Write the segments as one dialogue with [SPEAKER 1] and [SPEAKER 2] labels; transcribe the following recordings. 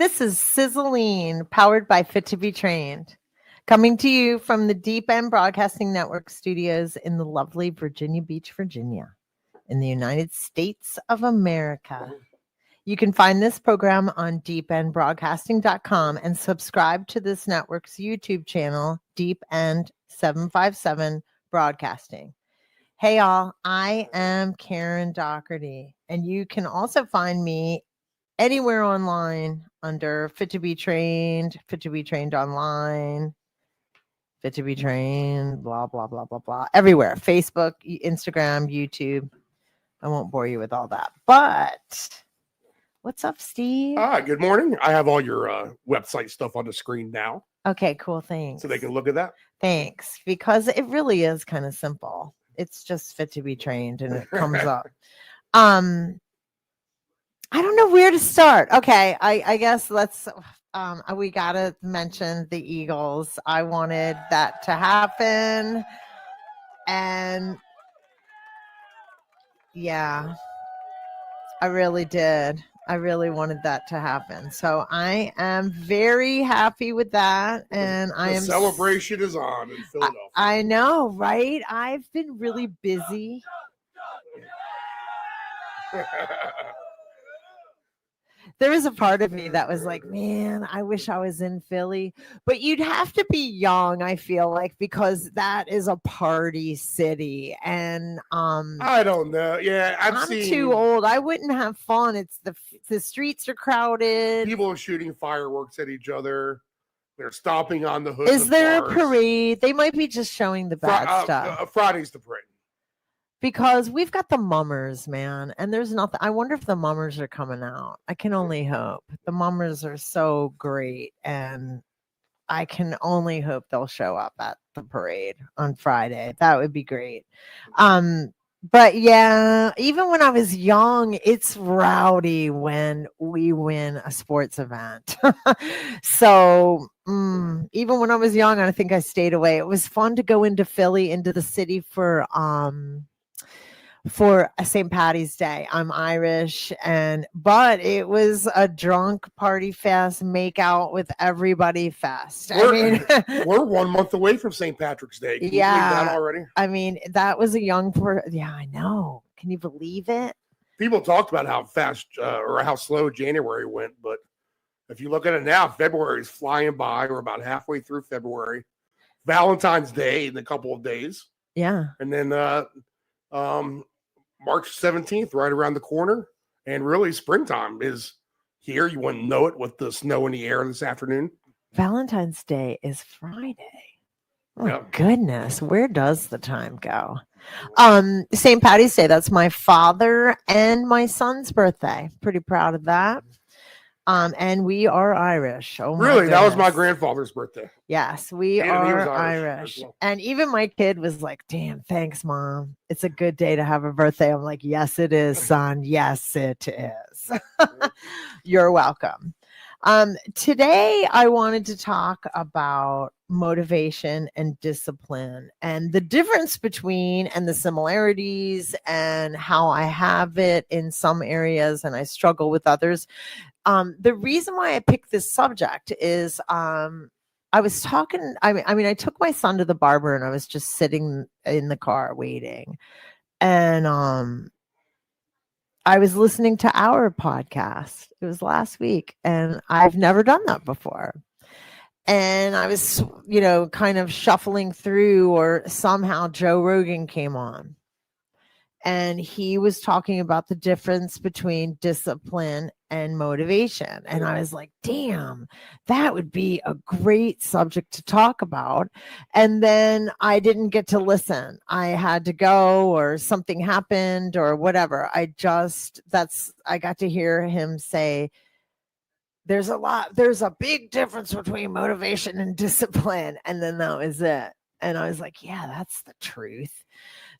[SPEAKER 1] This is Sizzling, powered by Fit to Be Trained, coming to you from the Deep End Broadcasting Network studios in the lovely Virginia Beach, Virginia, in the United States of America. You can find this program on deependbroadcasting.com and subscribe to this network's YouTube channel, Deep End 757 Broadcasting. Hey, all, I am Karen Doherty, and you can also find me anywhere online under Fit to Be Trained, Fit to Be Trained Online, Fit to Be Trained, blah, blah, blah, blah, blah, everywhere. Facebook, Instagram, YouTube. I won't bore you with all that. But what's up, Steve?
[SPEAKER 2] Good morning. I have all your website stuff on the screen now.
[SPEAKER 1] Okay, cool. Thanks.
[SPEAKER 2] So they can look at that.
[SPEAKER 1] Thanks. Because it really is kind of simple. It's just Fit to Be Trained and it comes up. I don't know where to start. Okay, I guess let's we gotta mention the Eagles. I wanted that to happen. And yeah, I really did. I really wanted that to happen. So I am very happy with that. And
[SPEAKER 2] the celebration is on in Philadelphia.
[SPEAKER 1] I know, right? I've been really busy. There was a part of me that was like, man, I wish I was in Philly. But you'd have to be young, I feel like, because that is a party city. And
[SPEAKER 2] I don't know. Yeah, I'm
[SPEAKER 1] too old. I wouldn't have fun. It's the streets are crowded.
[SPEAKER 2] People are shooting fireworks at each other. They're stomping on the hood.
[SPEAKER 1] Is there a parade? They might be just showing the bad stuff.
[SPEAKER 2] Friday's the parade.
[SPEAKER 1] Because we've got the mummers, man, and there's nothing. I wonder if the mummers are coming out. I can only hope. The mummers are so great, and I can only hope they'll show up at the parade on Friday. That would be great. But yeah, even when I was young, it's rowdy when we win a sports event. So even when I was young, I think I stayed away. It was fun to go into Philly, into the city for a St. Patty's Day. I'm Irish, but it was a drunk party fest, make out with everybody fest.
[SPEAKER 2] We're 1 month away from St. Patrick's Day. Can you believe that already?
[SPEAKER 1] I mean, that was a yeah, I know. Can you believe it?
[SPEAKER 2] People talked about how fast or how slow January went, but if you look at it now, February is flying by. We're about halfway through February. Valentine's Day in a couple of days.
[SPEAKER 1] Yeah.
[SPEAKER 2] And then March 17th, right around the corner. And really, springtime is here. You wouldn't know it with the snow in the air this afternoon.
[SPEAKER 1] Valentine's Day is Friday. Oh, goodness. Where does the time go? St. Patty's Day, that's my father and my son's birthday. Pretty proud of that. And we are Irish. Oh,
[SPEAKER 2] really? That was my grandfather's birthday.
[SPEAKER 1] Yes, we are Irish. Well. And even my kid was like, damn, thanks, Mom. It's a good day to have a birthday. I'm like, yes, it is, son. Yes, it is. You're welcome. Today, I wanted to talk about motivation and discipline and the difference between and the similarities and how I have it in some areas and I struggle with others. The reason why I picked this subject is I was talking, I took my son to the barber and I was just sitting in the car waiting. And I was listening to our podcast. It was last week and I've never done that before. And I was, kind of shuffling through or somehow Joe Rogan came on. And he was talking about the difference between discipline and motivation. And I was like, damn, that would be a great subject to talk about. And then I didn't get to listen. I had to go or something happened or whatever. I got to hear him say, there's a big difference between motivation and discipline. And then that was it. And I was like, yeah, that's the truth.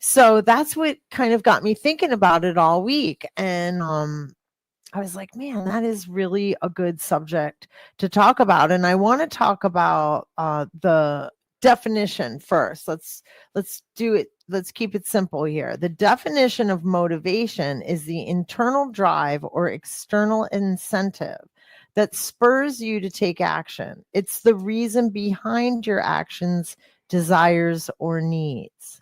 [SPEAKER 1] So that's what kind of got me thinking about it all week. And I was like, man, that is really a good subject to talk about. And I want to talk about the definition first. Let's do it. Let's keep it simple here. The definition of motivation is the internal drive or external incentive that spurs you to take action. It's the reason behind your actions, desires, or needs.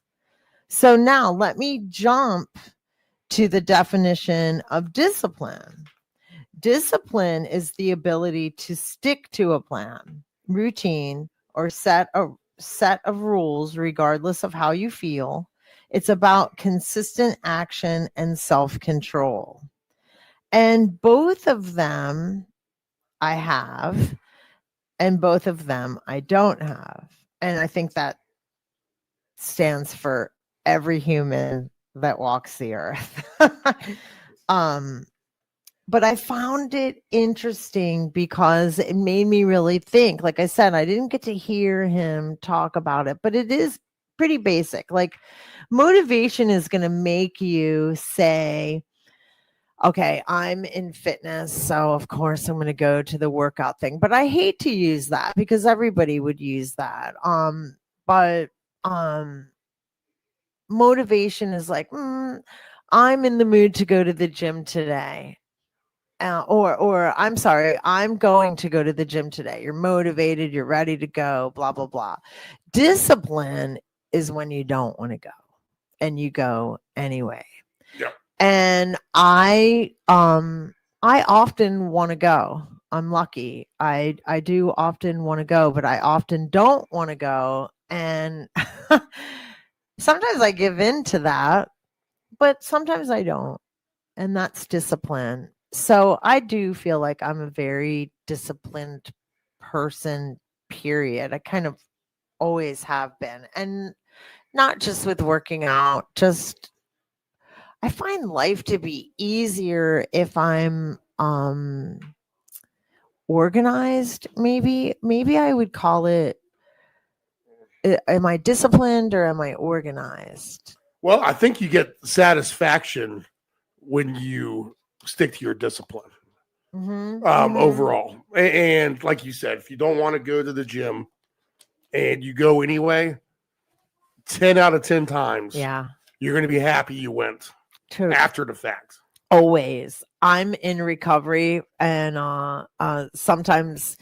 [SPEAKER 1] So now let me jump to the definition of discipline. Discipline is the ability to stick to a plan, routine, or set of rules regardless of how you feel. It's about consistent action and self-control. And both of them I have, and both of them I don't have. And I think that stands for every human that walks the earth. But I found it interesting because it made me really think. Like I said, I didn't get to hear him talk about it, but it is pretty basic. Like motivation is going to make you say, okay, I'm in fitness, so of course I'm going to go to the workout thing. But I hate to use that because everybody would use that. But motivation is like, I'm in the mood to go to the gym today. Or I'm sorry, I'm going to go to the gym today. You're motivated, you're ready to go, blah, blah, blah. Discipline is when you don't want to go and you go anyway.
[SPEAKER 2] Yep.
[SPEAKER 1] And I often want to go. I'm lucky. I do often want to go, but I often don't want to go. And sometimes I give in to that, but sometimes I don't. And that's discipline. So I do feel like I'm a very disciplined person, period. I kind of always have been. And not just with working out, just I find life to be easier if I'm organized. Maybe I would call it, am I disciplined or am I organized?
[SPEAKER 2] Well, I think you get satisfaction when you stick to your discipline. Overall. And like you said, if you don't want to go to the gym and you go anyway, 10 out of 10 times, you're going to be happy you went after the fact.
[SPEAKER 1] Always. I'm in recovery, and sometimes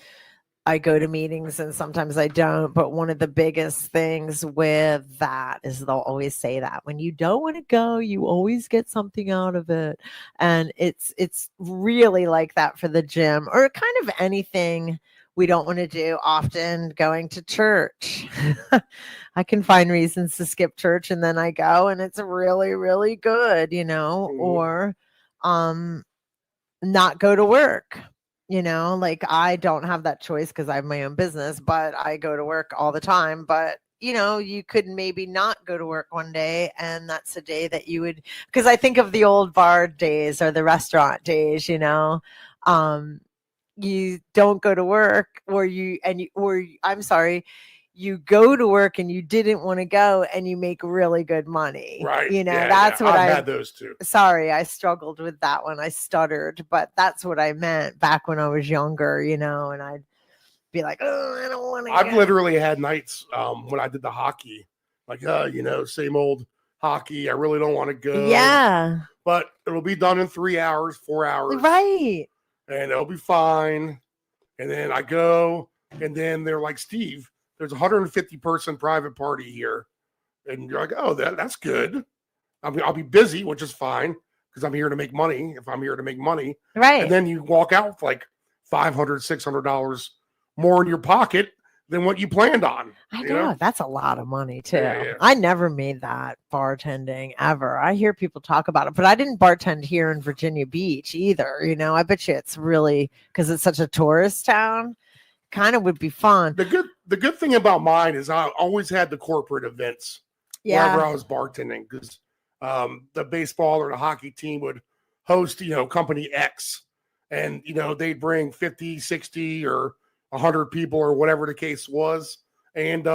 [SPEAKER 1] I go to meetings and sometimes I don't. But one of the biggest things with that is they'll always say that when you don't want to go, you always get something out of it. And it's really like that for the gym or kind of anything we don't want to do. Often going to church. I can find reasons to skip church and then I go and it's really, really good, or not go to work. Like I don't have that choice because I have my own business, but I go to work all the time. But, you could maybe not go to work one day and that's a day that you would, because I think of the old bar days or the restaurant days, you don't go to work you go to work and you didn't want to go and you make really good money.
[SPEAKER 2] Right.
[SPEAKER 1] That's what
[SPEAKER 2] I've had those too.
[SPEAKER 1] Sorry, I struggled with that one. I stuttered, but that's what I meant back when I was younger, and I'd be like, oh, I don't want to
[SPEAKER 2] I've literally had nights when I did the hockey, like, same old hockey. I really don't want to go.
[SPEAKER 1] Yeah.
[SPEAKER 2] But it'll be done in 3 hours, 4 hours.
[SPEAKER 1] Right.
[SPEAKER 2] And it'll be fine. And then I go, and then they're like, Steve, there's a 150-person private party here. And you're like, oh, that's good. I'll be busy, which is fine because I'm here to make money. If I'm here to make money.
[SPEAKER 1] Right.
[SPEAKER 2] And then you walk out with like $500, $600 more in your pocket than what you planned on.
[SPEAKER 1] I know. That's a lot of money too.
[SPEAKER 2] Yeah.
[SPEAKER 1] I never made that bartending ever. I hear people talk about it, but I didn't bartend here in Virginia Beach either. I bet you it's really because it's such a tourist town. Kind of would be fun.
[SPEAKER 2] The good thing about mine is I always had the corporate events wherever I was bartending because the baseball or the hockey team would host, company X and, they'd bring 50, 60 or 100 people or whatever the case was. And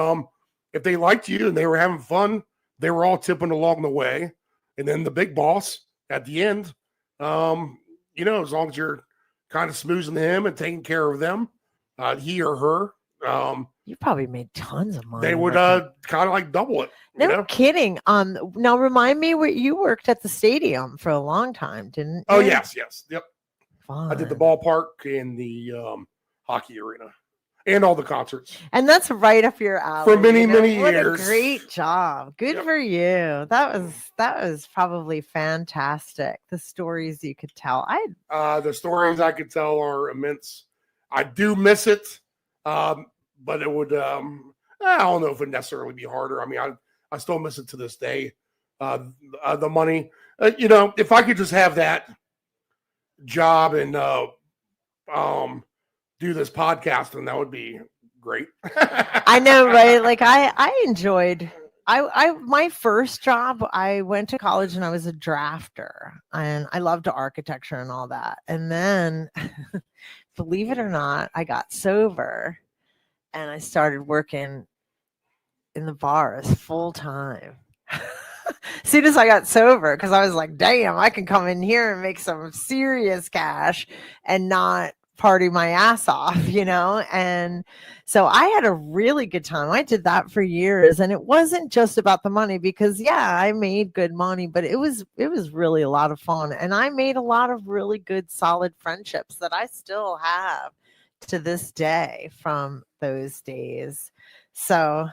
[SPEAKER 2] if they liked you and they were having fun, they were all tipping along the way. And then the big boss at the end, as long as you're kind of smoozing him and taking care of them, he or her,
[SPEAKER 1] you probably made tons of money.
[SPEAKER 2] They would kind of like double it.
[SPEAKER 1] No kidding. Now remind me where you worked at the stadium for a long time, didn't you?
[SPEAKER 2] Oh, yes. Yep.
[SPEAKER 1] Fun.
[SPEAKER 2] I did the ballpark and the hockey arena and all the concerts.
[SPEAKER 1] And that's right up your alley.
[SPEAKER 2] For many, many
[SPEAKER 1] what
[SPEAKER 2] years.
[SPEAKER 1] What a great job. Good for you. That was probably fantastic. The stories you could tell.
[SPEAKER 2] The stories I could tell are immense. I do miss it, but it would, I don't know if it would necessarily be harder. I mean, I still miss it to this day. The money, if I could just have that job and do this podcast, then that would be great.
[SPEAKER 1] I know, right? Like I enjoyed my first job, I went to college and I was a drafter and I loved architecture and all that. And then believe it or not, I got sober and I started working in the bars full time. As soon as I got sober, because I was like, damn, I can come in here and make some serious cash and not party my ass off, And so I had a really good time. I did that for years, and it wasn't just about the money because I made good money, but it was really a lot of fun. And I made a lot of really good, solid friendships that I still have to this day from those days. So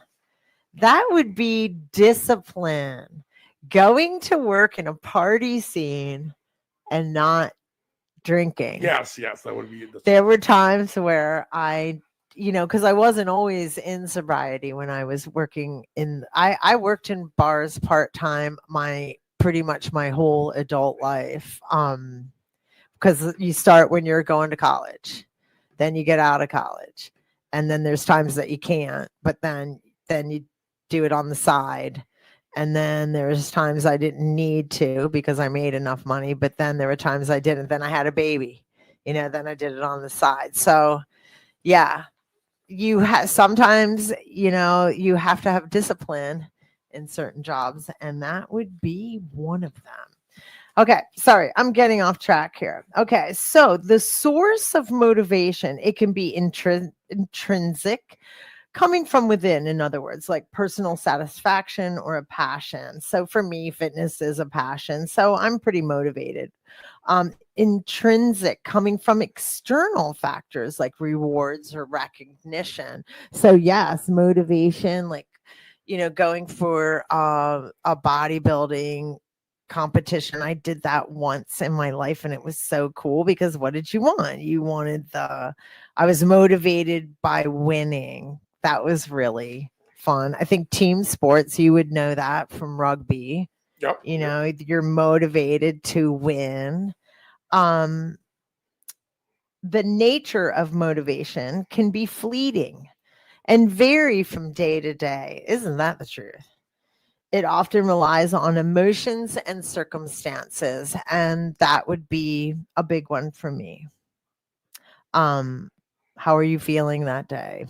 [SPEAKER 1] that would be discipline. Going to work in a party scene and not drinking.
[SPEAKER 2] Yes, that would be.
[SPEAKER 1] There were times where I, because I wasn't always in sobriety when I was working I worked in bars part-time pretty much my whole adult life. Because you start when you're going to college, then you get out of college, and then there's times that you can't, but then you do it on the side. And then there's times I didn't need to because I made enough money, but then there were times I didn't. Then I had a baby, then I did it on the side. So sometimes, you have to have discipline in certain jobs, and that would be one of them. Okay, sorry, I'm getting off track here. Okay, so the source of motivation, it can be intrinsic, coming from within, in other words, like personal satisfaction or a passion. So for me, fitness is a passion. So I'm pretty motivated. Intrinsic, coming from external factors like rewards or recognition. So yes, motivation, like, going for a bodybuilding competition. I did that once in my life and it was so cool because what did you want? You wanted I was motivated by winning. That was really fun. I think team sports, you would know that from rugby.
[SPEAKER 2] Yep.
[SPEAKER 1] You're motivated to win. The nature of motivation can be fleeting and vary from day to day. Isn't that the truth? It often relies on emotions and circumstances, and that would be a big one for me. How are you feeling that day?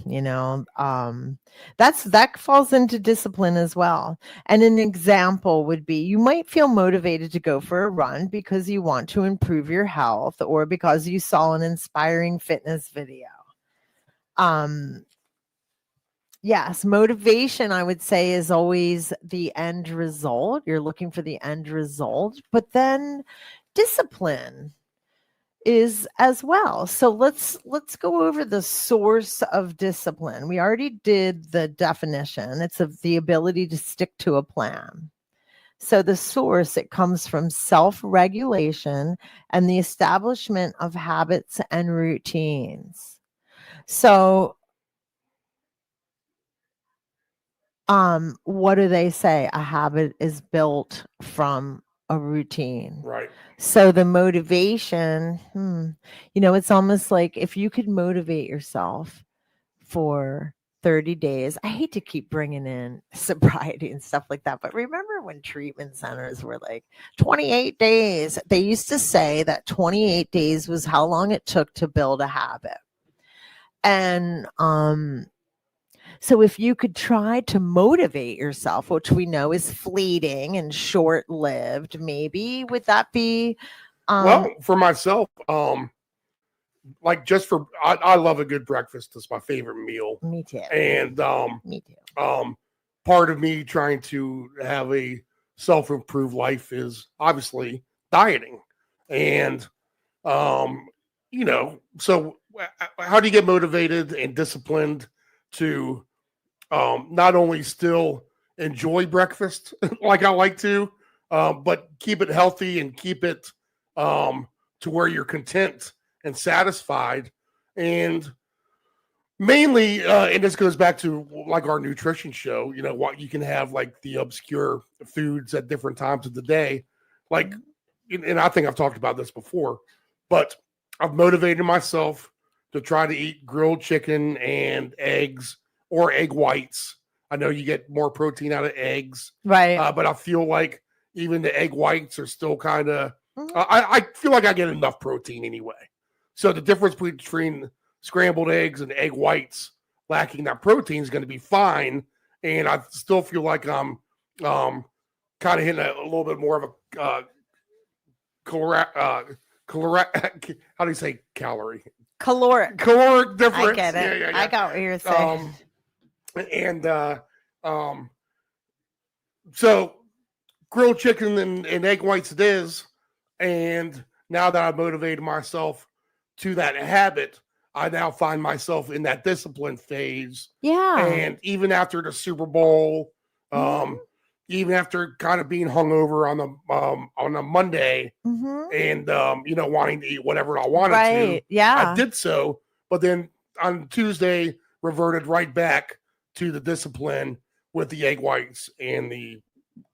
[SPEAKER 1] That falls into discipline as well. And an example would be you might feel motivated to go for a run because you want to improve your health or because you saw an inspiring fitness video. Yes, motivation, I would say, is always the end result. You're looking for the end result, but then discipline is as well. So let's go over the source of discipline. We already did the definition. It's of the ability to stick to a plan. So the source, it comes from self-regulation and the establishment of habits and routines. So what do they say? A habit is built from a routine.
[SPEAKER 2] Right.
[SPEAKER 1] So the motivation, it's almost like if you could motivate yourself for 30 days, I hate to keep bringing in sobriety and stuff like that, but remember when treatment centers were like 28 days, they used to say that 28 days was how long it took to build a habit. And, so if you could try to motivate yourself, which we know is fleeting and short-lived, maybe would that be?
[SPEAKER 2] Well, for myself, like I love a good breakfast. It's my favorite meal.
[SPEAKER 1] Me too.
[SPEAKER 2] And
[SPEAKER 1] me too.
[SPEAKER 2] Part of me trying to have a self-improved life is obviously dieting, and so how do you get motivated and disciplined to not only still enjoy breakfast like I like to, but keep it healthy and keep it to where you're content and satisfied? And mainly, and this goes back to like our nutrition show, what you can have, like the obscure foods at different times of the day. Like, and I think I've talked about this before, but I've motivated myself to try to eat grilled chicken and eggs or egg whites. I know you get more protein out of eggs,
[SPEAKER 1] right?
[SPEAKER 2] But I feel like even the egg whites are still kind of, I feel like I get enough protein anyway. So the difference between scrambled eggs and egg whites lacking that protein is going to be fine. And I still feel like I'm kind of hitting a little bit more of a how do you say calorie?
[SPEAKER 1] Caloric
[SPEAKER 2] difference.
[SPEAKER 1] I get it. Yeah. I got what you're saying.
[SPEAKER 2] So grilled chicken and egg whites it is. And now that I've motivated myself to that habit, I now find myself in that discipline phase.
[SPEAKER 1] Yeah.
[SPEAKER 2] And even after the Super Bowl, even after kind of being hungover on a Monday, and wanting to eat whatever I wanted to, I did so. But then on Tuesday, reverted right back to the discipline with the egg whites and the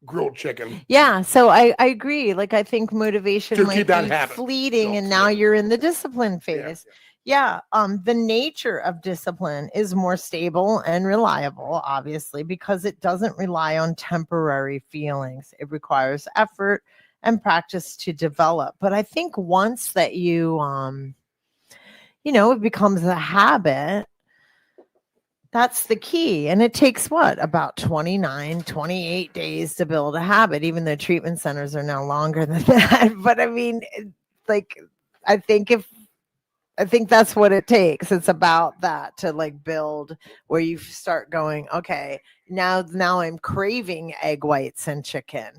[SPEAKER 2] grilled chicken.
[SPEAKER 1] Yeah, so I agree. Like, I think motivation might be fleeting, and now you're in the discipline phase. Yeah. The nature of discipline is more stable and reliable, obviously, because it doesn't rely on temporary feelings. It requires effort and practice to develop. But I think once that you, it becomes a habit, that's the key. And it takes about 28 days to build a habit, even though treatment centers are now longer than that. But I mean, like, I think that's what it takes. It's about that to like build where you start going, okay, now I'm craving egg whites and chicken.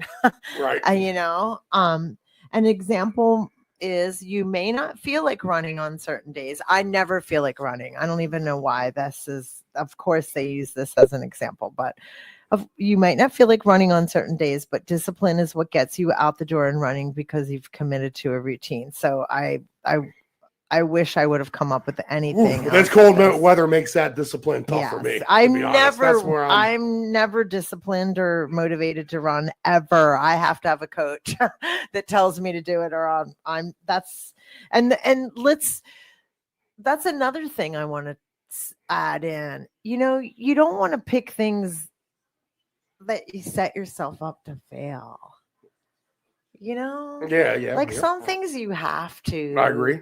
[SPEAKER 2] Right.
[SPEAKER 1] And, an example is you may not feel like running on certain days. I never feel like running. I don't even know why this is. Of course, they use this as an example, but you might not feel like running on certain days, but discipline is what gets you out the door and running because you've committed to a routine. So I wish I would have come up with anything.
[SPEAKER 2] This cold weather makes that discipline tough for me.
[SPEAKER 1] I'm never disciplined or motivated to run ever. I have to have a coach that tells me to do it, or that's another thing I want to add in. You don't want to pick things that you set yourself up to fail. Some things you have to.
[SPEAKER 2] I agree.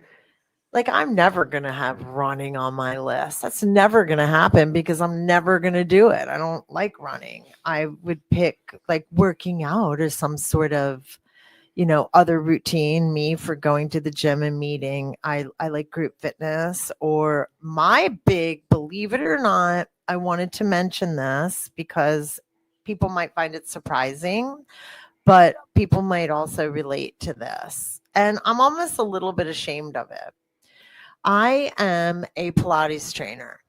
[SPEAKER 1] Like, I'm never going to have running on my list. That's never going to happen because I'm never going to do it. I don't like running. I would pick like working out or some sort of, other routine. Me for going to the gym and meeting. I like group fitness, or my big, believe it or not, I wanted to mention this because people might find it surprising, but people might also relate to this. And I'm almost a little bit ashamed of it. I am a Pilates trainer,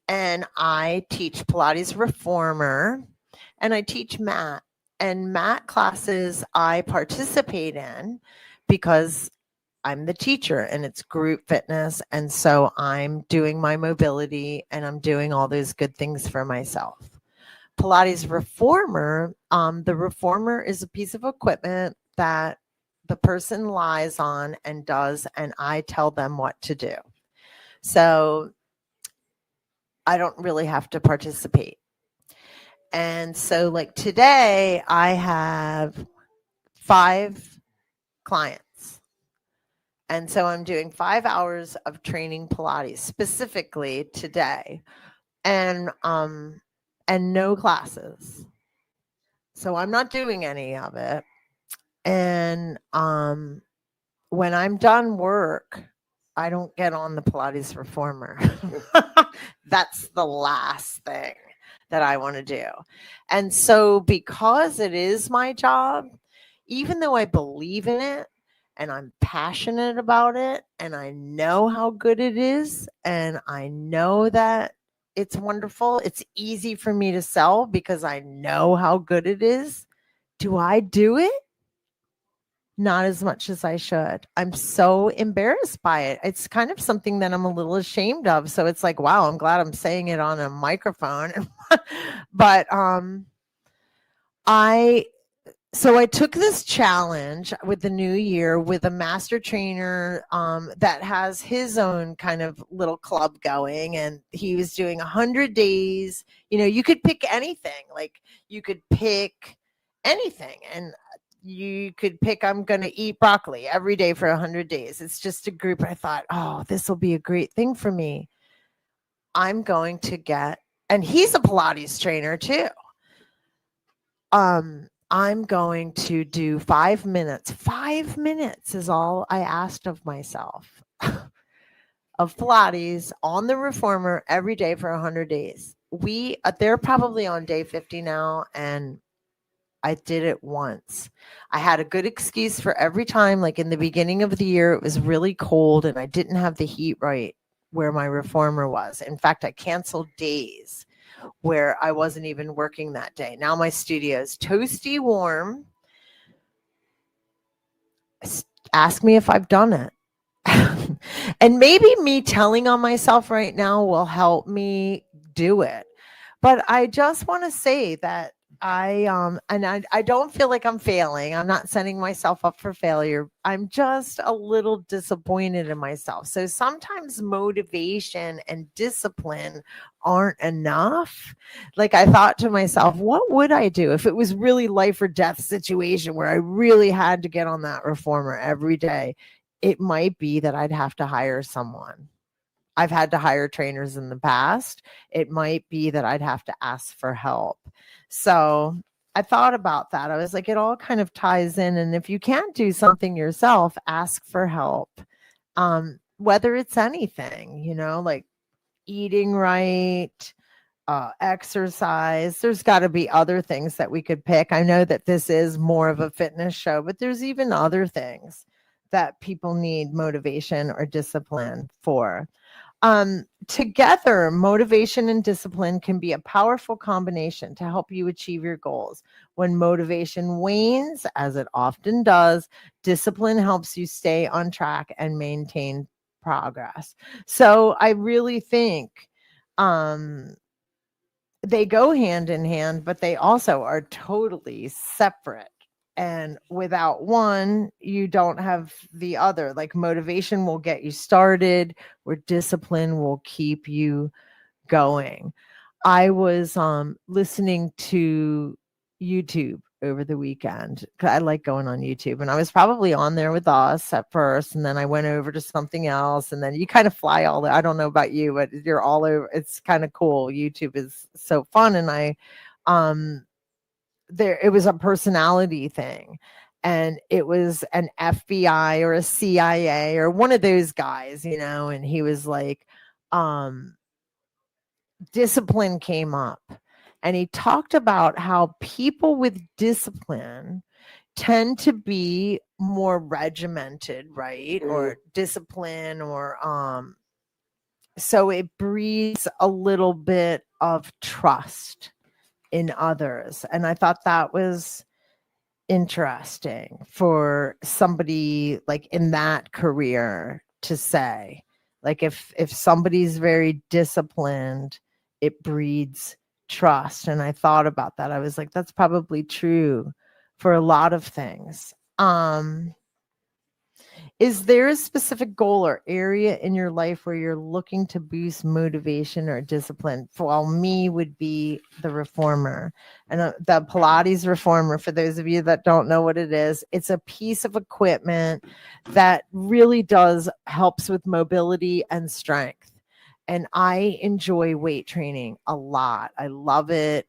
[SPEAKER 1] and I teach Pilates Reformer, and I teach mat. And mat classes I participate in because I'm the teacher and it's group fitness. And so I'm doing my mobility and I'm doing all those good things for myself. Pilates Reformer, the Reformer is a piece of equipment that the person lies on and does, and I tell them what to do. So I don't really have to participate. And so like today I have 5 clients. And so I'm doing 5 hours of training Pilates specifically today, and no classes. So I'm not doing any of it. And when I'm done work, I don't get on the Pilates Reformer. That's the last thing that I want to do. And so because it is my job, even though I believe in it and I'm passionate about it, and I know how good it is, and I know that it's wonderful. It's easy for me to sell because I know how good it is. Do I do it? Not as much as I should. I'm so embarrassed by it. It's kind of something that I'm a little ashamed of. So it's like, wow, I'm glad I'm saying it on a microphone. But I took this challenge with the new year with a master trainer that has his own kind of little club going, and he was doing 100 days. You could pick anything. Like, you could pick anything, and you could pick, I'm going to eat broccoli every day for 100 days. It's just a group. I thought, oh, this will be a great thing for me. I'm going to get, and he's a Pilates trainer too. I'm going to do 5 minutes. 5 minutes is all I asked of myself of Pilates on the reformer every day for 100 days. They're probably on day 50 now, and I did it once. I had a good excuse for every time. Like, in the beginning of the year, it was really cold and I didn't have the heat right where my reformer was. In fact, I canceled days where I wasn't even working that day. Now my studio is toasty warm. Ask me if I've done it. And maybe me telling on myself right now will help me do it. But I just want to say that I don't feel like I'm failing. I'm not setting myself up for failure. I'm just a little disappointed in myself. So sometimes motivation and discipline aren't enough. Like, I thought to myself, what would I do if it was really life or death situation where I really had to get on that reformer every day? It might be that I'd have to hire someone. I've had to hire trainers in the past. It might be that I'd have to ask for help. So I thought about that. I was like, it all kind of ties in. And if you can't do something yourself, ask for help. Whether it's anything, like eating right, exercise. There's got to be other things that we could pick. I know that this is more of a fitness show, but there's even other things that people need motivation or discipline for. Together, motivation and discipline can be a powerful combination to help you achieve your goals. When motivation wanes, as it often does, discipline helps you stay on track and maintain progress. So I really think they go hand in hand, but they also are totally separate. And without one, you don't have the other. Like, motivation will get you started, where discipline will keep you going. I was listening to YouTube over the weekend. I like going on YouTube, and I was probably on there with us at first, and then I went over to something else, and then you kind of fly all I don't know about you, but you're all over. It's kind of cool. YouTube is so fun. And it was a personality thing, and it was an FBI or a CIA or one of those guys, and he was like, discipline came up, and he talked about how people with discipline tend to be more regimented, right? Or discipline, or so it breeds a little bit of trust in others. And I thought that was interesting for somebody like in that career to say. Like, if somebody's very disciplined, it breeds trust. And I thought about that. I was like, that's probably true for a lot of things. Is there a specific goal or area in your life where you're looking to boost motivation or discipline? Well, me would be the reformer. And the Pilates reformer, for those of you that don't know what it is, it's a piece of equipment that really helps with mobility and strength. And I enjoy weight training a lot. I love it.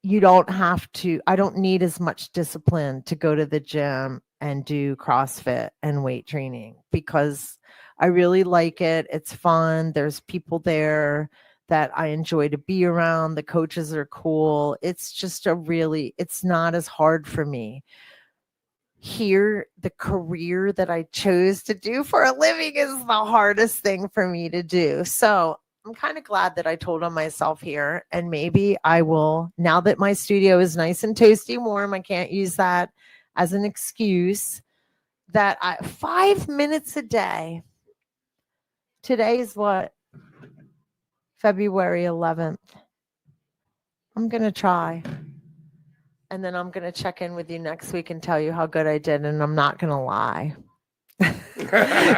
[SPEAKER 1] You don't have to, I don't need as much discipline to go to the gym and do CrossFit and weight training, because I really like it. It's fun. There's people there that I enjoy to be around. The coaches are cool. It's just it's not as hard for me. here, the career that I chose to do for a living is the hardest thing for me to do. So I'm kind of glad that I told on myself here. And maybe I will, now that my studio is nice and toasty warm, I can't use that as an excuse, that 5 minutes a day. Today is what? February 11th. I'm going to try. And then I'm going to check in with you next week and tell you how good I did. And I'm not going to lie.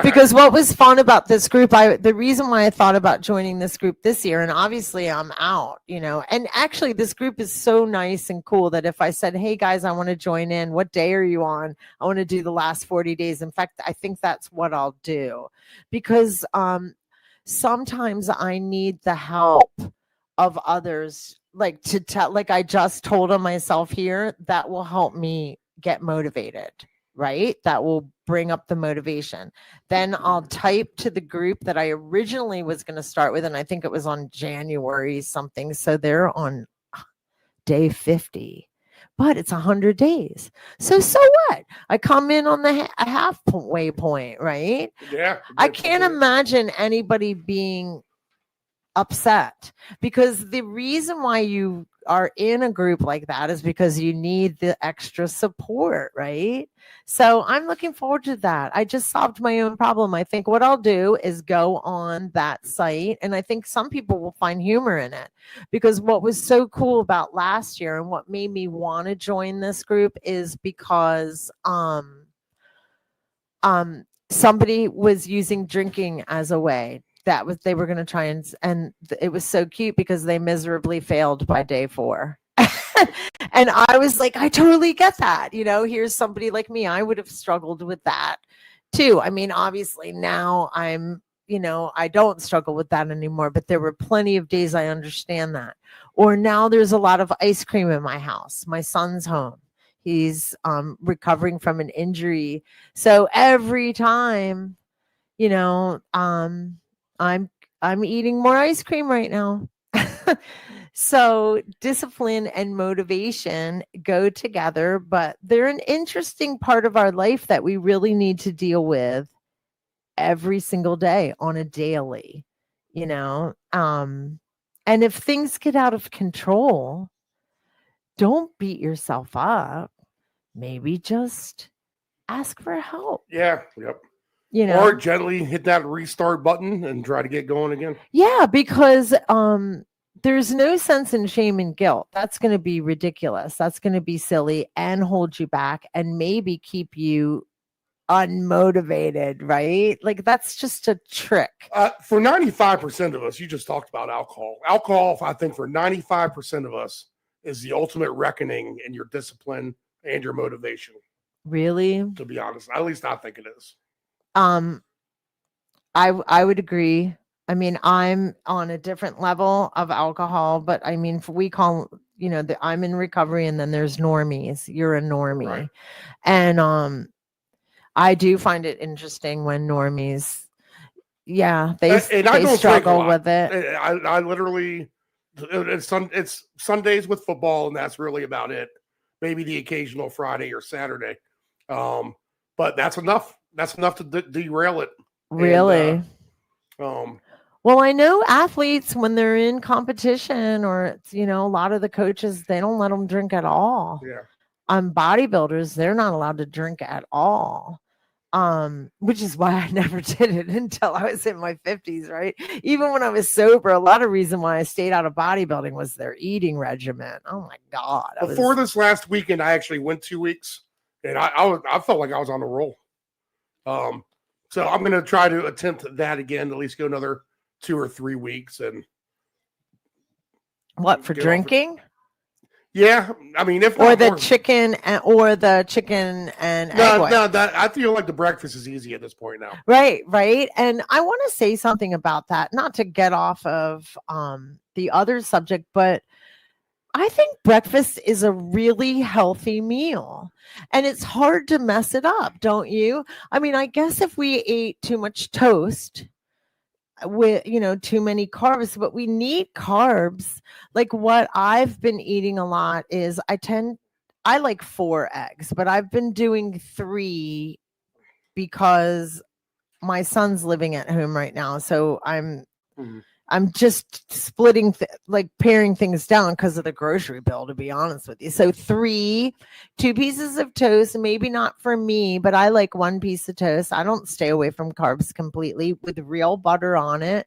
[SPEAKER 1] Because what was fun about this group, the reason why I thought about joining this group this year, and obviously I'm out, and actually this group is so nice and cool that if I said, hey guys, I want to join in, what day are you on? I want to do the last 40 days. In fact, I think that's what I'll do, because sometimes I need the help of others, like to tell, like I just told on myself here, that will help me get motivated. Right? That will bring up the motivation. Then I'll type to the group that I originally was going to start with. And I think it was on January something. So they're on day 50, but it's 100 days. So what? I come in on the halfway point, right?
[SPEAKER 2] Yeah.
[SPEAKER 1] I can't imagine anybody being upset, because the reason why you are in a group like that is because you need the extra support, right? So I'm looking forward to that. I just solved my own problem. I think what I'll do is go on that site, and I think some people will find humor in it, because what was so cool about last year and what made me want to join this group is because somebody was using drinking as a way. They were going to try and it was so cute because they miserably failed by day 4. And I was like, I totally get that. Here's somebody like me. I would have struggled with that too. I mean, obviously now I don't struggle with that anymore, but there were plenty of days I understand that. Or now there's a lot of ice cream in my house. My son's home. He's recovering from an injury. So every time, I'm eating more ice cream right now. So discipline and motivation go together, but they're an interesting part of our life that we really need to deal with every single day on a daily, and if things get out of control, don't beat yourself up. Maybe just ask for help.
[SPEAKER 2] Yeah. Yep. Or gently hit that restart button and try to get going again.
[SPEAKER 1] Yeah, because there's no sense in shame and guilt. That's going to be ridiculous. That's going to be silly and hold you back and maybe keep you unmotivated, right? Like that's just a trick.
[SPEAKER 2] For 95% of us, you just talked about alcohol. Alcohol, I think for 95% of us, is the ultimate reckoning in your discipline and your motivation.
[SPEAKER 1] Really?
[SPEAKER 2] To be honest, at least I think it is.
[SPEAKER 1] I would agree. I mean, I'm on a different level of alcohol, but I mean, we call, I'm in recovery, and then there's normies. You're a normie. Right. And I do find it interesting when normies, they struggle with it.
[SPEAKER 2] I literally, it's Sundays with football, and that's really about it. Maybe the occasional Friday or Saturday. But that's enough. That's enough to derail it.
[SPEAKER 1] Really? Well, I know athletes, when they're in competition, or it's, a lot of the coaches, they don't let them drink at all.
[SPEAKER 2] Yeah.
[SPEAKER 1] Bodybuilders, they're not allowed to drink at all. Which is why I never did it until I was in my 50s, right? Even when I was sober, a lot of reason why I stayed out of bodybuilding was their eating regimen. Oh my God.
[SPEAKER 2] Before this last weekend, I actually went 2 weeks, and I felt like I was on a roll. So I'm going to try to attempt that again, at least go another 2 or 3 weeks. And
[SPEAKER 1] what, for drinking?
[SPEAKER 2] Yeah, I mean,
[SPEAKER 1] chicken and egg white.
[SPEAKER 2] No, that I feel like the breakfast is easy at this point now.
[SPEAKER 1] Right. And I want to say something about that, not to get off of the other subject, but I think breakfast is a really healthy meal, and it's hard to mess it up, don't you? I mean, I guess if we ate too much toast with, too many carbs, but we need carbs. Like what I've been eating a lot is I like 4 eggs, but I've been doing 3 because my son's living at home right now. So I'm just splitting, like paring things down because of the grocery bill, to be honest with you. So 3, 2 pieces of toast, maybe not for me, but I like 1 piece of toast. I don't stay away from carbs completely, with real butter on it.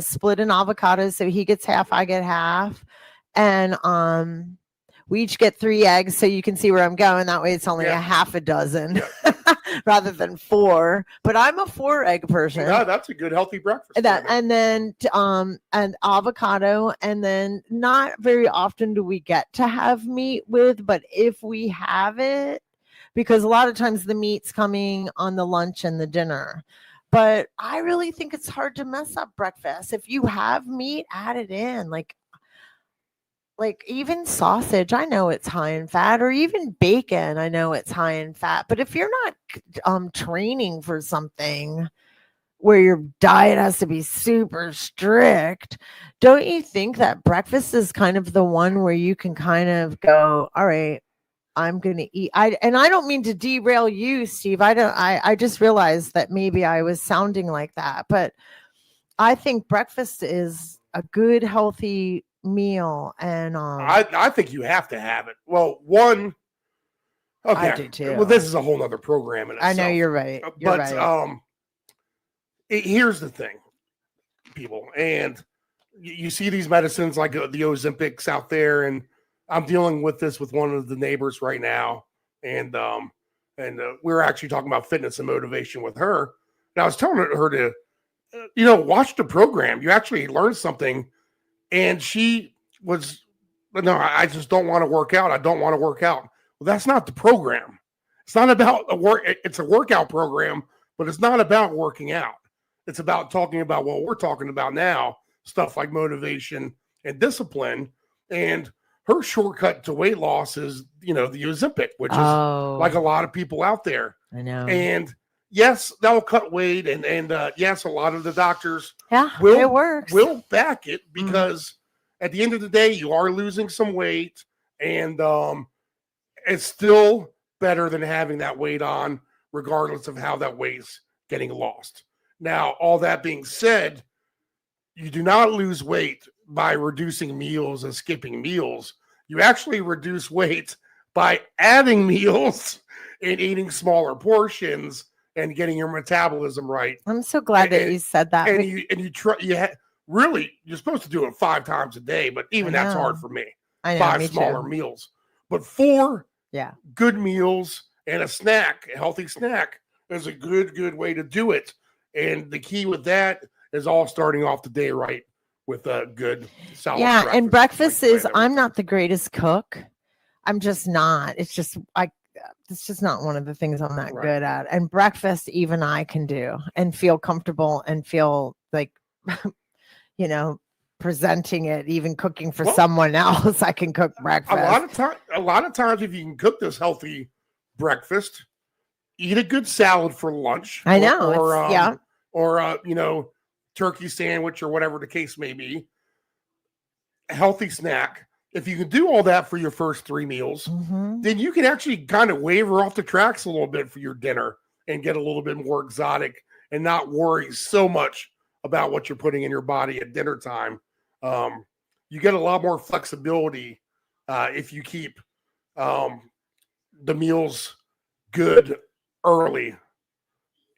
[SPEAKER 1] Split an avocado. So he gets half, I get half. And, we each get 3 eggs, so you can see where I'm going. That way it's only a half a dozen rather than 4. But I'm a 4 egg person.
[SPEAKER 2] Yeah, that's a good healthy breakfast.
[SPEAKER 1] And then an avocado, and then not very often do we get to have meat with, but if we have it, because a lot of times the meat's coming on the lunch and the dinner. But I really think it's hard to mess up breakfast. If you have meat, add it in. Like even sausage, I know it's high in fat, or even bacon, I know it's high in fat. But if you're not training for something where your diet has to be super strict, don't you think that breakfast is kind of the one where you can kind of go, all right, I'm going to eat. I don't mean to derail you, Steve. I just realized that maybe I was sounding like that, but I think breakfast is a good, healthy meal. And
[SPEAKER 2] I think you have to have it. Well, one, okay.
[SPEAKER 1] I do too.
[SPEAKER 2] Well, this is a whole other program in itself.
[SPEAKER 1] I know you're right.
[SPEAKER 2] Here's the thing, people, and you see these medicines like the Ozempics out there, and I'm dealing with this with one of the neighbors right now, and we're actually talking about fitness and motivation with her, and I was telling her to, watch the program. You actually learn something, and she was, no, I just don't want to work out. I don't want to work out. Well, that's not the program. It's not about it's a workout program, but it's not about working out. It's about talking about what we're talking about now, stuff like motivation and discipline. And her shortcut to weight loss is, the Ozempic, which is like a lot of people out there.
[SPEAKER 1] I know.
[SPEAKER 2] And yes, that'll cut weight. And yes, a lot of the doctors
[SPEAKER 1] it works.
[SPEAKER 2] Will back it, because at the end of the day, you are losing some weight, and it's still better than having that weight on, regardless of how that weight's getting lost. Now, all that being said, you do not lose weight by reducing meals and skipping meals. You actually reduce weight by adding meals and eating smaller portions and getting your metabolism right.
[SPEAKER 1] I'm so glad that you said that.
[SPEAKER 2] And you try. Really, you're supposed to do it 5 times a day, but even that's hard for me.
[SPEAKER 1] I know,
[SPEAKER 2] 5 smaller meals, but 4 good meals and a snack, a healthy snack, is a good way to do it. And the key with that is all starting off the day right with a good solid breakfast.
[SPEAKER 1] And breakfast is, I'm not the greatest cook. I'm just not. It's just not one of the things I'm that good at. And breakfast, even I can do and feel comfortable and feel like, presenting it, even cooking for someone else. I can cook breakfast.
[SPEAKER 2] A lot of times, if you can cook this healthy breakfast, eat a good salad for lunch.
[SPEAKER 1] I know.
[SPEAKER 2] Or turkey sandwich or whatever the case may be. A healthy snack. If you can do all that for your first 3 meals, then you can actually kind of waver off the tracks a little bit for your dinner and get a little bit more exotic and not worry so much about what you're putting in your body at dinner time. You get a lot more flexibility if you keep the meals good early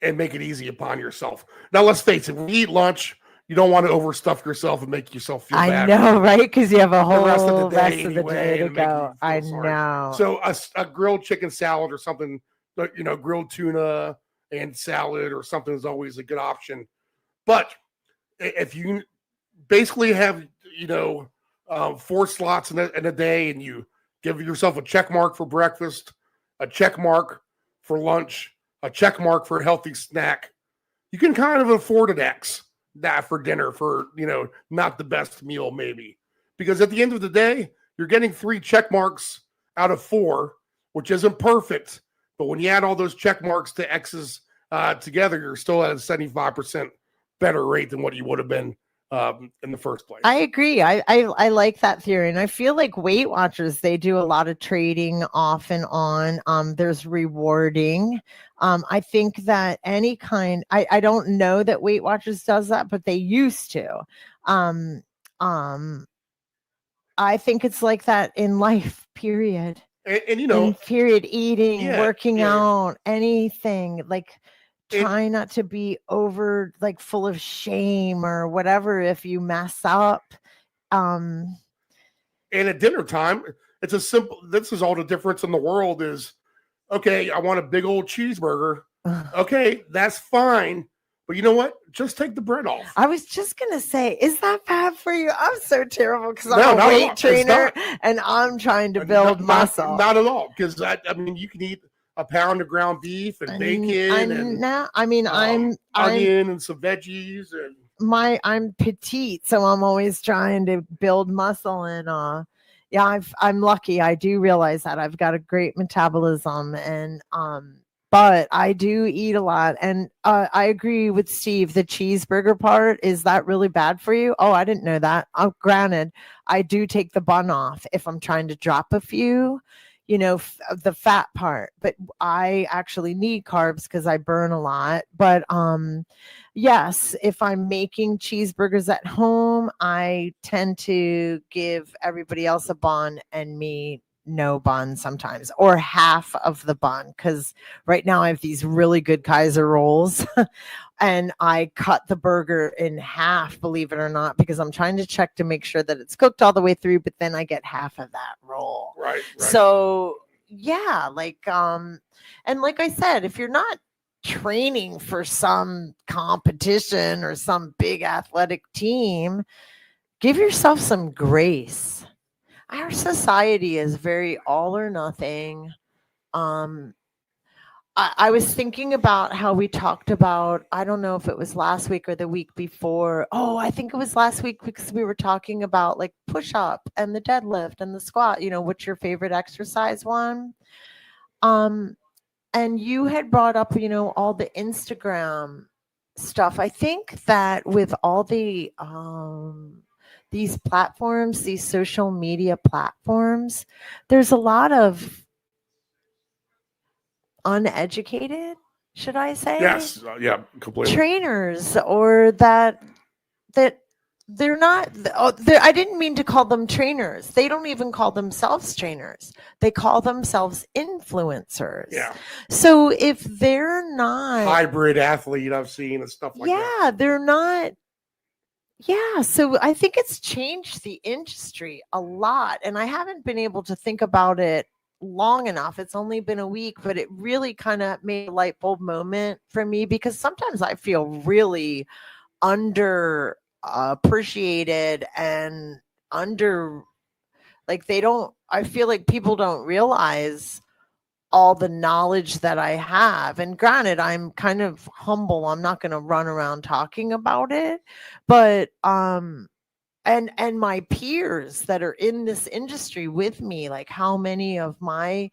[SPEAKER 2] and make it easy upon yourself. Now, let's face it, when you eat lunch, you don't want to overstuff yourself and make yourself feel bad.
[SPEAKER 1] I know, right? Because you have a whole rest of the day to
[SPEAKER 2] go.
[SPEAKER 1] I know.
[SPEAKER 2] So a grilled chicken salad or something, grilled tuna and salad or something is always a good option. But if you basically have, 4 slots in a day, and you give yourself a check mark for breakfast, a check mark for lunch, a check mark for a healthy snack, you can kind of afford an X that for dinner for, not the best meal maybe. Because at the end of the day, you're getting 3 check marks out of 4, which isn't perfect. But when you add all those check marks to X's together, you're still at a 75% better rate than what you would have been in the first place.
[SPEAKER 1] I agree. I like that theory. And I feel like Weight Watchers, they do a lot of trading off and on. There's rewarding. I think that I don't know that Weight Watchers does that, but they used to. Um, I think it's like that in life, period.
[SPEAKER 2] And
[SPEAKER 1] in period, eating, working out, anything, like try not to be over, like full of shame or whatever if you mess up.
[SPEAKER 2] And at dinner time, it's a simple, this is all the difference in the world is, okay, I want a big old cheeseburger. Okay, that's fine. But you know what? Just take the bread off.
[SPEAKER 1] I was just going to say, is that bad for you? I'm so terrible because I'm a weight trainer and I'm trying to build muscle.
[SPEAKER 2] Not at all. Because, I mean, you can eat a pound of ground beef and bacon
[SPEAKER 1] I'm
[SPEAKER 2] onion and some veggies. And
[SPEAKER 1] I'm petite, so I'm always trying to build muscle. And I'm lucky. I do realize that I've got a great metabolism and but I do eat a lot. And I agree with Steve. The cheeseburger part, is that really bad for you? Oh, I didn't know that. Granted, I do take the bun off if I'm trying to drop a few, the fat part. But I actually need carbs because I burn a lot. But yes, if I'm making cheeseburgers at home, I tend to give everybody else a bun and me no bun sometimes, or half of the bun, because right now I have these really good Kaiser rolls and I cut the burger in half, believe it or not, because I'm trying to check to make sure that it's cooked all the way through, but then I get half of that roll.
[SPEAKER 2] Right.
[SPEAKER 1] So yeah, and like I said, if you're not training for some competition or some big athletic team, give yourself some grace. Our society is very all or nothing. I was thinking about how we talked about, I don't know if it was last week or the week before. Oh, I think it was last week because we were talking about like push up and the deadlift and the squat, what's your favorite exercise one? And you had brought up, all the Instagram stuff. I think that with all the, these platforms, these social media platforms, there's a lot of uneducated, should I say?
[SPEAKER 2] Yes. Yeah, completely.
[SPEAKER 1] Trainers, or that they're not, I didn't mean to call them trainers. They don't even call themselves trainers. They call themselves influencers.
[SPEAKER 2] Yeah.
[SPEAKER 1] So if they're not
[SPEAKER 2] hybrid athlete, I've seen and stuff like that.
[SPEAKER 1] Yeah, they're not. Yeah, so I think it's changed the industry a lot, and I haven't been able to think about it long enough. It's only been a week, but it really kind of made a light bulb moment for me, because sometimes I feel really under appreciated and under, like, I feel like people don't realize all the knowledge that I have. And granted, I'm kind of humble. I'm not going to run around talking about it, but and my peers that are in this industry with me, like how many of I've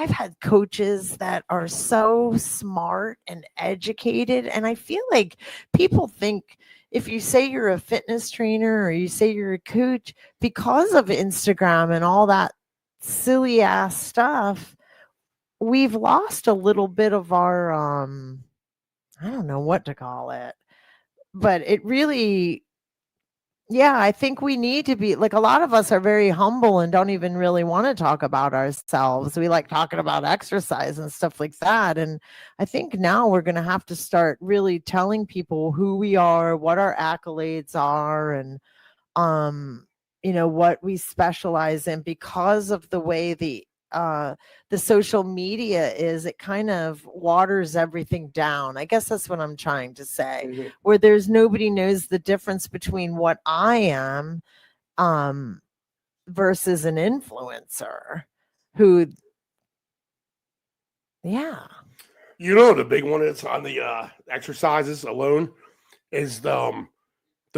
[SPEAKER 1] had coaches that are so smart and educated. And I feel like people think if you say you're a fitness trainer or you say you're a coach, because of Instagram and all that silly ass stuff, we've lost a little bit of our, I don't know what to call it, but it really, I think we need to be, like, a lot of us are very humble and don't even really want to talk about ourselves. We like talking about exercise and stuff like that. And I think now we're going to have to start really telling people who we are, what our accolades are, and, what we specialize in, because of the way the social media is. It kind of waters everything down. I guess that's what I'm trying to say,
[SPEAKER 2] Mm-hmm.
[SPEAKER 1] where there's nobody knows the difference between what I am versus an influencer who,
[SPEAKER 2] the big one is on the exercises alone is the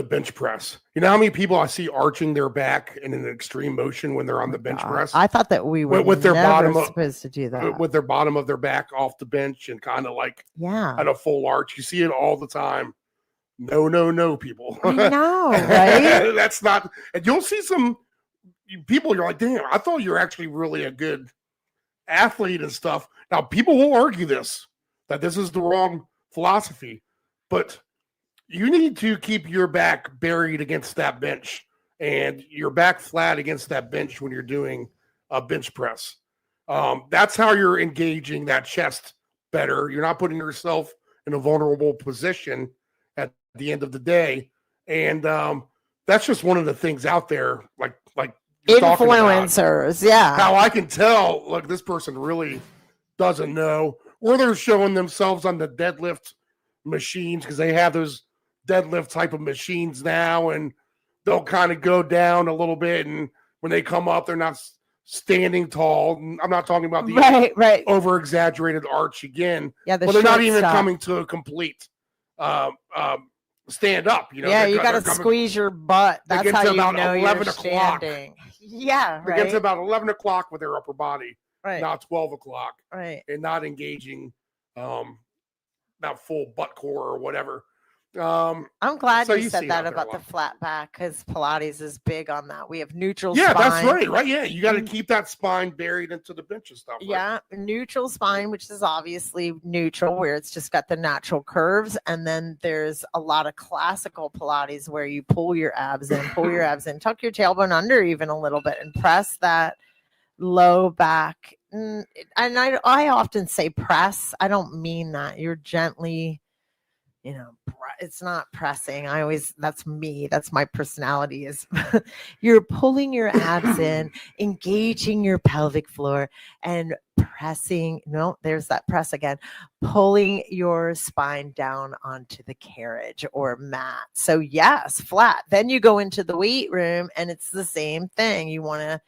[SPEAKER 2] bench press. You know how many people I see arching their back in an extreme motion when they're on the bench press?
[SPEAKER 1] I thought that we were
[SPEAKER 2] with their bottom
[SPEAKER 1] supposed to do that.
[SPEAKER 2] With their bottom of their back off the bench and kind of like at a full arch. You see it all the time No, people.
[SPEAKER 1] I know, right?
[SPEAKER 2] That's not, and you'll see some people, you're like, damn, I thought you're actually really a good athlete and stuff. Now, people will argue that this is the wrong philosophy, but you need to keep your back buried against that bench and your back flat against that bench when you're doing a bench press. That's how you're engaging that chest better. You're not putting yourself in a vulnerable position at the end of the day. And that's just one of the things out there, like
[SPEAKER 1] influencers. Yeah.
[SPEAKER 2] How I can tell, look, this person really doesn't know, or they're showing themselves on the deadlift machines because they have those deadlift type of machines now, and they'll kind of go down a little bit, and when they come up, they're not standing tall. I'm not talking about the
[SPEAKER 1] right
[SPEAKER 2] over exaggerated arch again.
[SPEAKER 1] Yeah,
[SPEAKER 2] but they're not even coming to a complete stand up. You
[SPEAKER 1] you got to squeeze your butt. That's how you know
[SPEAKER 2] 11
[SPEAKER 1] you're standing. Yeah, right.
[SPEAKER 2] They get to about 11 o'clock with their upper body,
[SPEAKER 1] right?
[SPEAKER 2] Not 12 o'clock,
[SPEAKER 1] right?
[SPEAKER 2] And not engaging that full butt core or whatever.
[SPEAKER 1] I'm glad you said that about the flat back, because Pilates is big on that. We have neutral
[SPEAKER 2] spine.
[SPEAKER 1] Yeah,
[SPEAKER 2] that's right. Yeah, you got to keep that spine buried into the bench and stuff. Right?
[SPEAKER 1] Yeah, neutral spine, which is obviously neutral, where it's just got the natural curves. And then there's a lot of classical Pilates where you pull your abs in, tuck your tailbone under even a little bit and press that low back. And I often say press. I don't mean that. You're gently, it's not pressing. That's me. That's my personality, is you're pulling your abs in, engaging your pelvic floor, and pressing. No, there's that press again, pulling your spine down onto the carriage or mat. So yes, flat. Then you go into the weight room and it's the same thing. You want to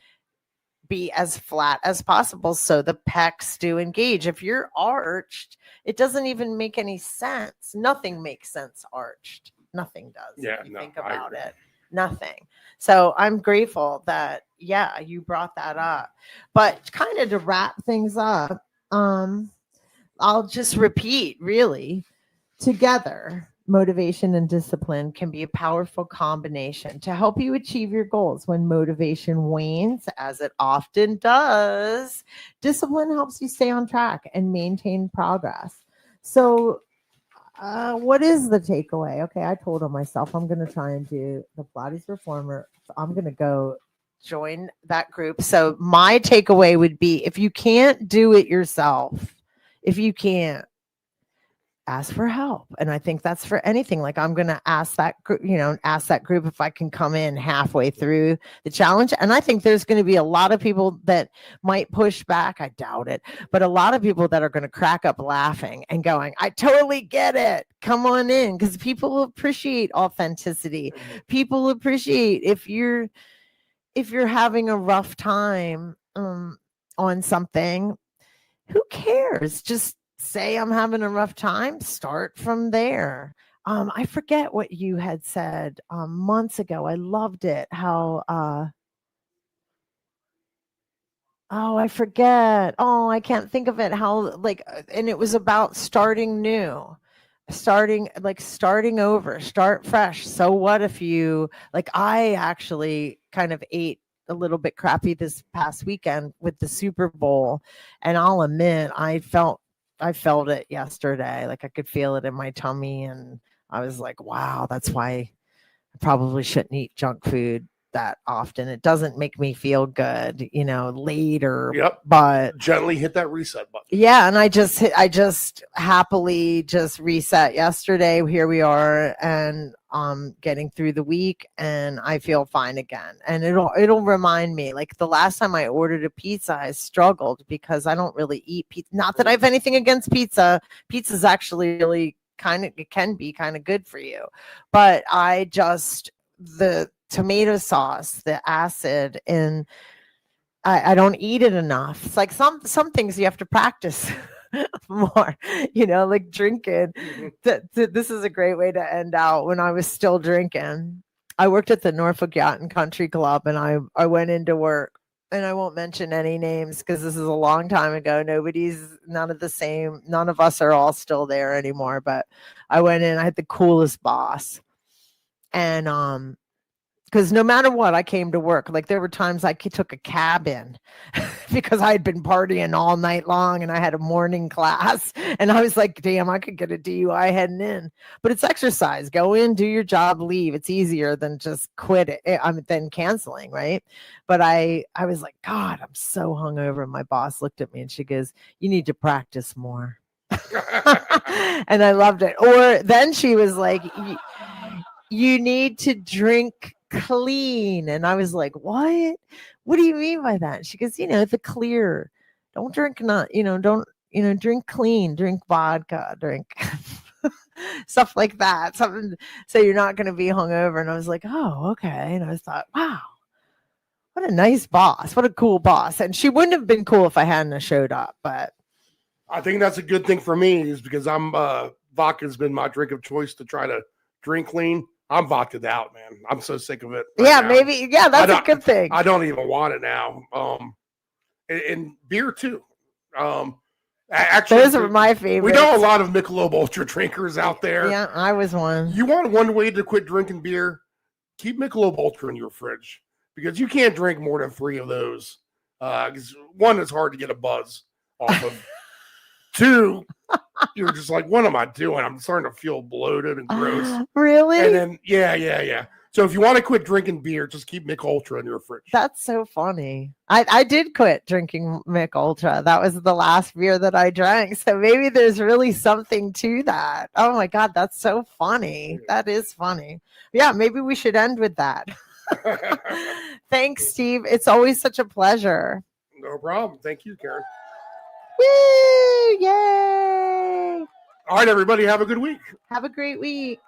[SPEAKER 1] be as flat as possible so the pecs do engage. If you're arched, it doesn't even make any sense. Nothing makes sense arched. Nothing does.
[SPEAKER 2] Yeah,
[SPEAKER 1] if you think about it. Nothing. So I'm grateful that you brought that up. But kind of to wrap things up, I'll just repeat, really, together, motivation and discipline can be a powerful combination to help you achieve your goals. When motivation wanes, as it often does, discipline helps you stay on track and maintain progress. So what is the takeaway? Okay, I told myself I'm going to try and do the Pilates Reformer. I'm going to go join that group. So my takeaway would be, if you can't do it yourself, if you can't, ask for help. And I think that's for anything. Like, I'm going to ask that group, if I can come in halfway through the challenge. And I think there's going to be a lot of people that might push back. I doubt it, but a lot of people that are going to crack up laughing and going, I totally get it. Come on in. Because people appreciate authenticity. People appreciate if you're having a rough time on something, who cares? Just say I'm having a rough time. Start from there. I forget what you had said months ago. I loved it. How I forget. I can't think of it. How, and it was about starting new, starting over, start fresh. So what if you, I actually kind of ate a little bit crappy this past weekend with the Super Bowl, and I'll admit I felt it yesterday. I could feel it in my tummy, and I was like, wow, that's why I probably shouldn't eat junk food that often. It doesn't make me feel good, later.
[SPEAKER 2] Yep.
[SPEAKER 1] But
[SPEAKER 2] gently hit that reset button.
[SPEAKER 1] Yeah. And I just happily just reset yesterday. Here we are, and getting through the week, and I feel fine again. And it'll remind me, the last time I ordered a pizza, I struggled because I don't really eat pizza. Not that I have anything against pizza. Pizza's actually really it can be kind of good for you. But the tomato sauce, the acid, and I don't eat it enough. It's like some things you have to practice more, drinking. This is a great way to end out. When I was still drinking, I worked at the Norfolk Yacht and Country Club, and I went into work, and I won't mention any names because this is a long time ago. None of us are all still there anymore. But I went in, I had the coolest boss. And because no matter what, I came to work. Like there were times I took a cab in because I had been partying all night long and I had a morning class. And I was like, damn, I could get a DUI heading in. But it's exercise. Go in, do your job, leave. It's easier than just quit it. Than canceling, right? But I was like, God, I'm so hungover. And my boss looked at me and she goes, you need to practice more. And I loved it. Or then she was like, you need to drink clean. And I was like, what do you mean by that? She goes, the clear, don't drink, drink clean, drink vodka, drink stuff like that, something so you're not going to be hungover. And I was like, oh, okay. And I thought, wow, what a nice boss, what a cool boss. And she wouldn't have been cool if I hadn't showed up. But
[SPEAKER 2] I think that's a good thing for me, is because vodka's been my drink of choice to try to drink clean. I'm vodka'd out, man. I'm so sick of it.
[SPEAKER 1] Right now. Maybe. Yeah, that's a good thing.
[SPEAKER 2] I don't even want it now. And beer too. Actually,
[SPEAKER 1] those are my favorites.
[SPEAKER 2] We know a lot of Michelob Ultra drinkers out there.
[SPEAKER 1] Yeah, I was one.
[SPEAKER 2] You want one way to quit drinking beer? Keep Michelob Ultra in your fridge, because you can't drink more than 3 of those. Because one, it's hard to get a buzz off of. 2, you're just like, what am I doing? I'm starting to feel bloated and gross.
[SPEAKER 1] Really?
[SPEAKER 2] And then, yeah. So if you want to quit drinking beer, just keep Mich Ultra in your fridge.
[SPEAKER 1] That's so funny. I did quit drinking Mich Ultra. That was the last beer that I drank. So maybe there's really something to that. Oh my God, that's so funny. That is funny. Yeah, maybe we should end with that. Thanks, Steve. It's always such a pleasure.
[SPEAKER 2] No problem. Thank you, Karen.
[SPEAKER 1] Woo! Yay!
[SPEAKER 2] All right, everybody, have a good week.
[SPEAKER 1] Have a great week.